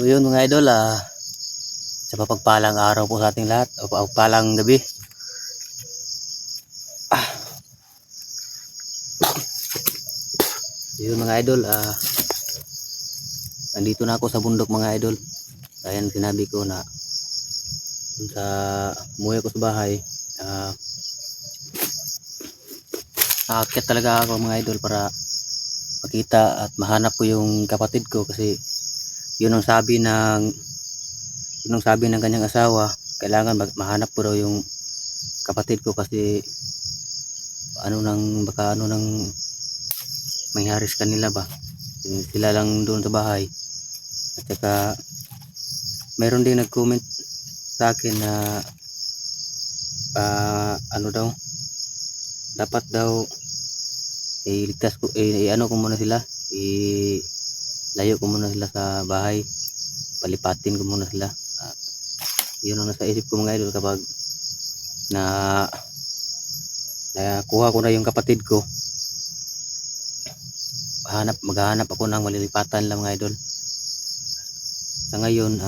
So yun mga idol, sa mapagpalang araw po sa ating lahat, o pagpalang gabi. Yun mga idol, nandito na ako sa bundok mga idol. Ayan, sinabi ko na sa umuwi ko sa bahay, aakyat talaga ako mga idol para makita at mahanap ko yung kapatid ko, kasi yun ang sabi ng kanyang asawa, kailangan mahanap ko daw yung kapatid ko, kasi baka mangyari sa kanila ba, sila lang doon sa bahay. At saka mayroon din nag-comment sa akin na dapat daw iligtas ko, ano ko muna sila, layo ko muna sila sa bahay, palipatin ko muna sila. Yun ang nasa isip ko mga idol, kapag nakuha ko na yung kapatid ko, maghahanap ako ng malilipatan lang mga idol. Sa ngayon,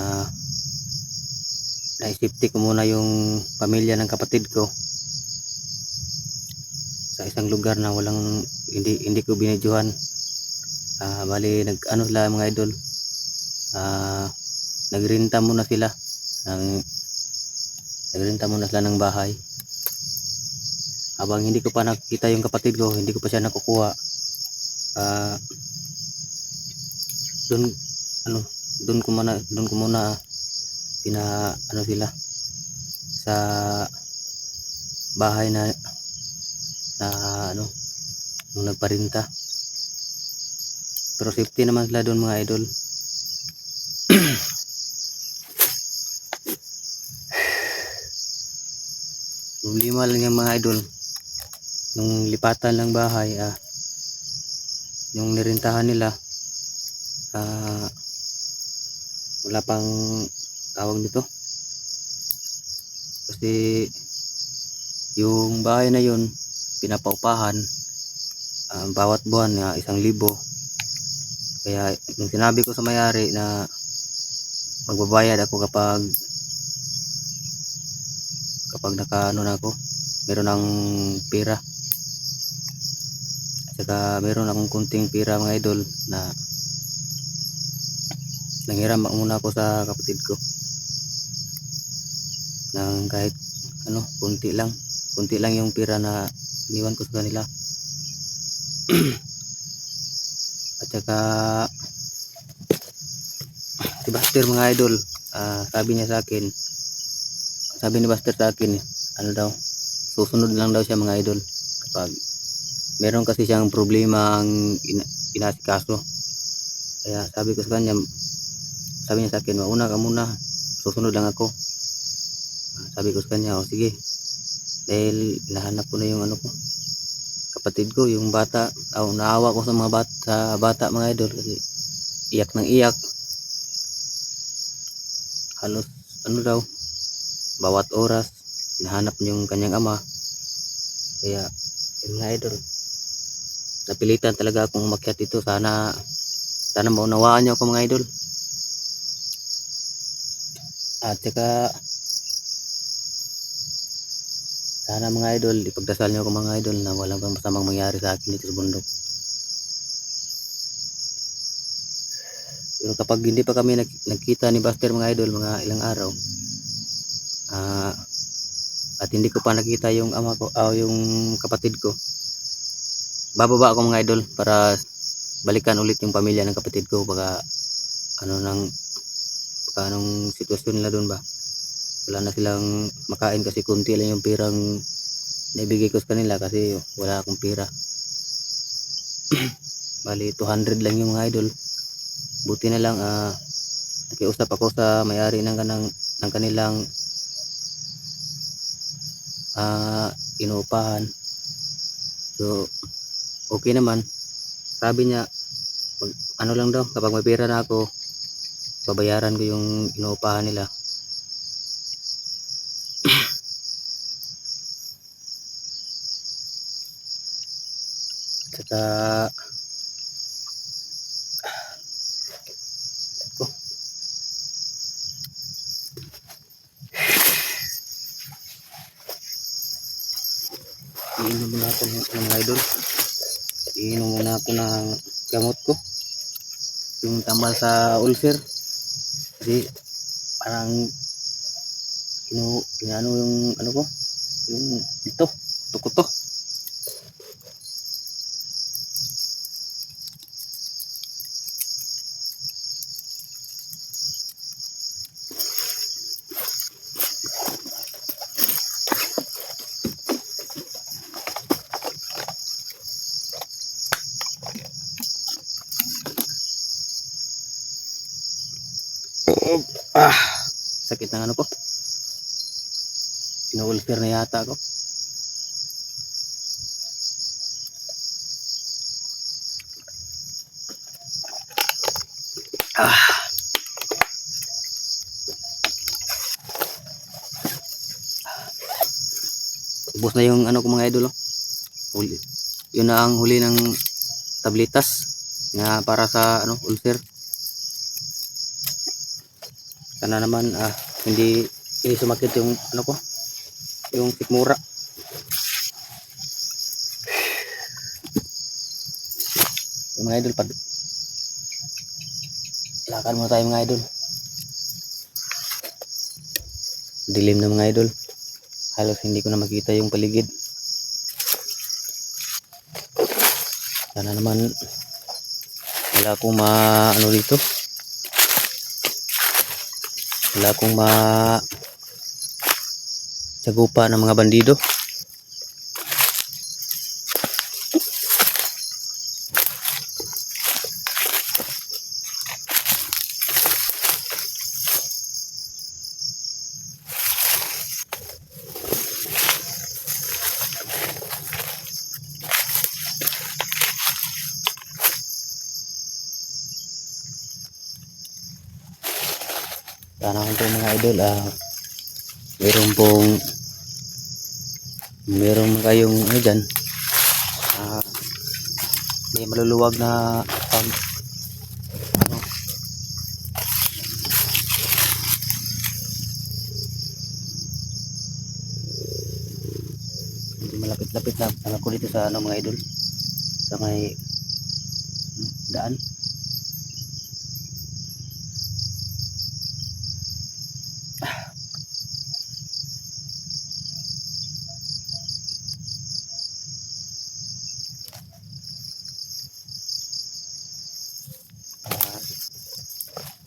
naisipti ko muna yung pamilya ng kapatid ko sa isang lugar na hindi ko binidyohan. Bali nag-ano sila mga idol, nagrenta muna sila ng bahay. Habang hindi ko pa nakita yung kapatid ko, hindi ko pa siya nakukuha, doon ko muna sila sa bahay na nung nagparinta. Pero safety naman sila doon mga idol. Problema lang yung mga idol, nung lipatan ng bahay, yung nirintahan nila, wala pang tawag dito, kasi yung bahay na yun pinapaupahan bawat buwan 1,000. Kaya yung sinabi ko sa may-ari na magbabayad ako kapag na ako, meron ng pera. At saka meron akong kunting pera mga idol, na nanghiram muna ako sa kapatid ko ng kahit kunti lang yung pera na iniwan ko sa kanila. At saka si Buster mga idol, sabi ni Buster sa akin, susunod lang daw siya mga idol kapag meron kasi siyang problema ang inasikaso. Kaya sabi niya sa akin, mauna ka muna, susunod lang ako. Sabi ko sa kanya, sige, dahil nahanap ko na yung kapatid ko, yung bata. Naawa ko sa mga bata mga idol, kasi iyak ng iyak, halos bawat oras hinahanap niya yung kanyang ama. Kaya mga idol, napilitan talaga akong umakyat dito. Sana maunawaan niyo ako mga idol. At saka sana mga idol, ipagdasal niyo ako mga idol, na walang pang masamang mangyari sa akin dito sa bundok. Pero kapag hindi pa kami nagkita ni Buster mga idol, mga ilang araw, at hindi ko pa nakita yung ama ko o yung kapatid ko, bababa ako mga idol para balikan ulit yung pamilya ng kapatid ko. Baka anong sitwasyon nila doon ba, wala na silang makain, kasi kunti lang yung pirang naibigay ko sa kanila, kasi wala akong pira. Bali 200 lang yung mga idol. Buti na lang nakiusap ako sa may-ari ng kanilang inuupahan. So okay naman. Sabi niya, lang daw, kapag may pera na ako, babayaran ko yung inuupahan nila. Saka iinom muna ako ng mga idol. Iinom muna ako ng gamot ko. Yung tambal sa ulcer. Kasi parang kinano yung ano ko. Yung ito. Tuko to. Ah, sakit ng ano ko. Ino-ulcer na yata ako. Ah, ubos na yung ano ko mga idol. Oh. Huli. Yun na ang huli ng tabletas na para sa ano ulcer. Sana naman hindi sumakit yung ano ko, yung sikmura. Yung mga idol, lakad muna tayo mga idol. Dilim na mga idol. Halos hindi ko na makita yung paligid. Sana naman wala akong ano dito. Wala akong sagupa ng mga bandido. Sana kung mga idol meron kayong ano dyan, may maluluwag na ano, malapit-lapit na ako dito sa ano mga idol, sa may daan.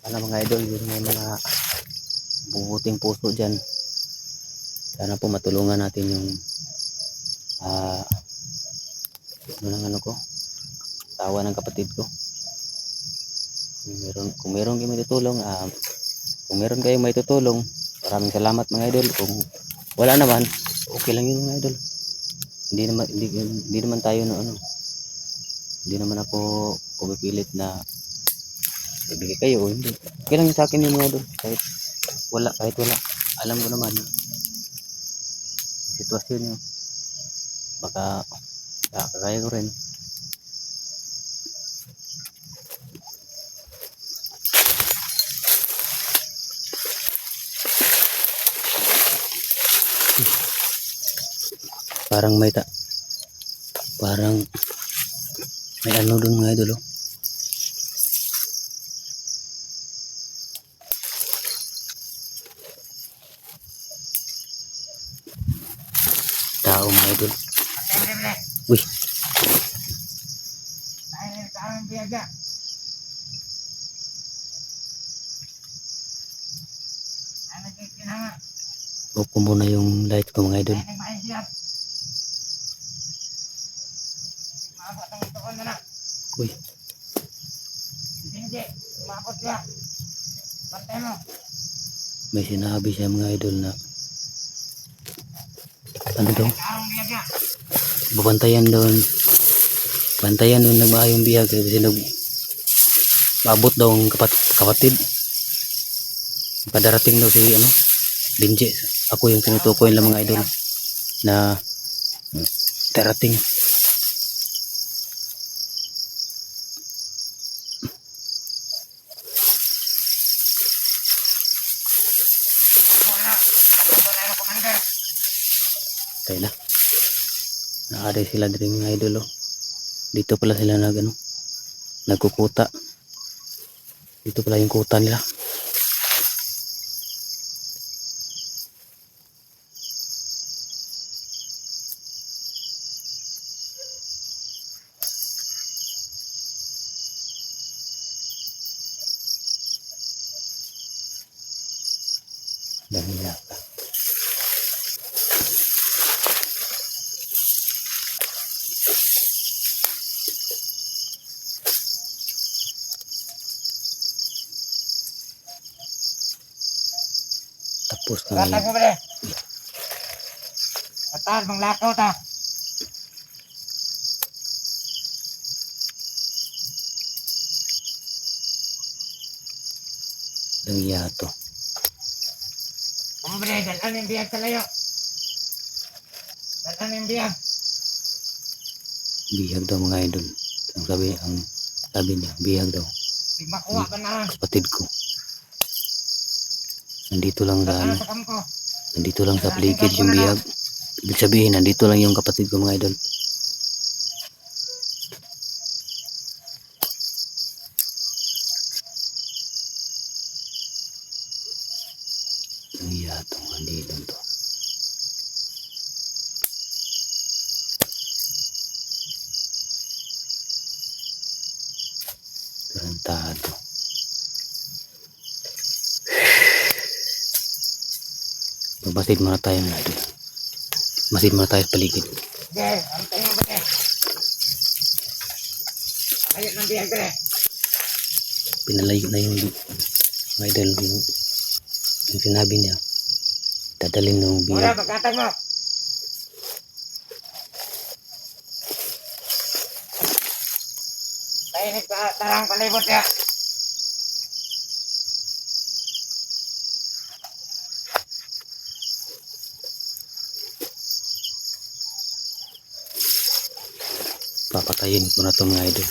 Sana mga idol, yung may mga bubuting puso dyan, sana po matulungan natin yung ano ng ano ko, tawa ng kapatid ko. Kung meron kayong may tutulong, kung meron kayong may tutulong, maraming salamat mga idol. Kung wala naman, okay lang yun mga idol. Hindi naman tayo no ano. Hindi naman ako pumipilit na ibigay kayo o hindi. Okay lang sa akin yung mga idol. Kahit wala. Alam ko naman sitwasyon nyo. Baka kagaya ko rin. Parang may ano dun mga idol. Oh. Tao mga idol. Uy. Off ko muna yung light ko mga idol. Uy. May sinabi siya mga idol na ano daw? Bantayan doon nagmaayong biyag kasi maabot daw ang kapatid. Padarating daw si ano Benji. Ako yung tinutukoy lang mga idol na darating. Tayo na. Nakaday sila diri mga idol oh. Dito pala sila nagkukuta. Dito pala yung kuta nila. Dami yata. Tapos kami. Gatag mo ba rin? Atal, manglakaw ta. Lang yato. Ano ba rin? Dalan yung biyag sa layo. Dalan yung biyag. Bihag daw mga idol. Ang sabi niya, bihag daw. Di makuha ka na. Kapatid ko. Nandito lang Dalan sa kampo. nandito lang sa paligid yung bihag. Ibig sabihin, nandito lang yung kapatid ko mga idol. Ang yatong kandilan to. Tarantado. Magbasid muna tayo mga idol. Masid muna tayo sa paligid. Sige, antay mo ba rin? Ayun ng biyag rin. Pinalayo na yung mga idol yung sinabi niya. Dadalhin ng Mura, bihag. magkatag mo. Tayo nagtarang palibot ya. Papatayin ko na ito mga idol.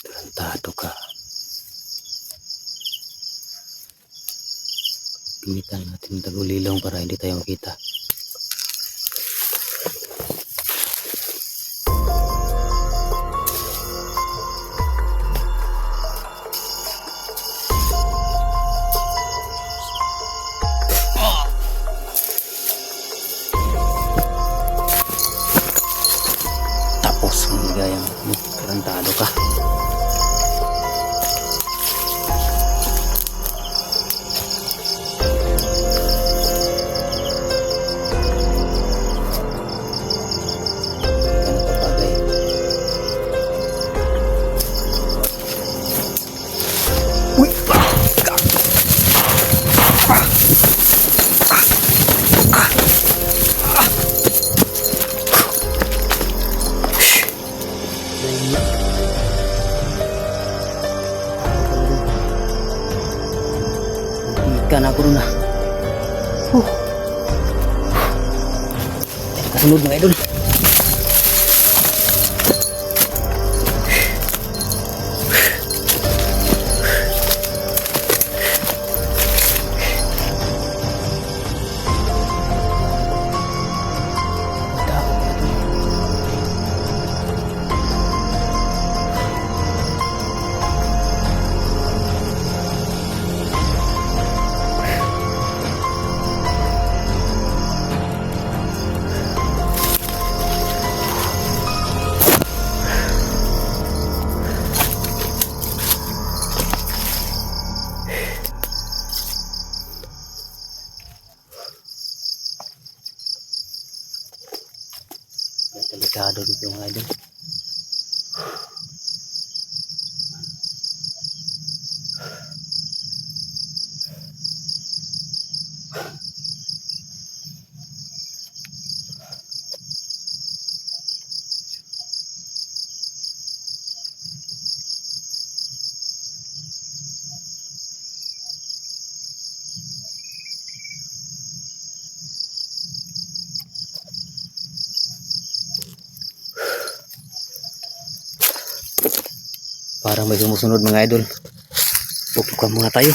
Tarantado ka. Gamitan natin yung tagulilong para hindi tayo makita. Tapos ang ligayang tarantado ka. Ikan ako rin na. Kasunod mga idol. Delikado dito mga idol. Parang may sumusunod mga idol. Pupukan muna tayo.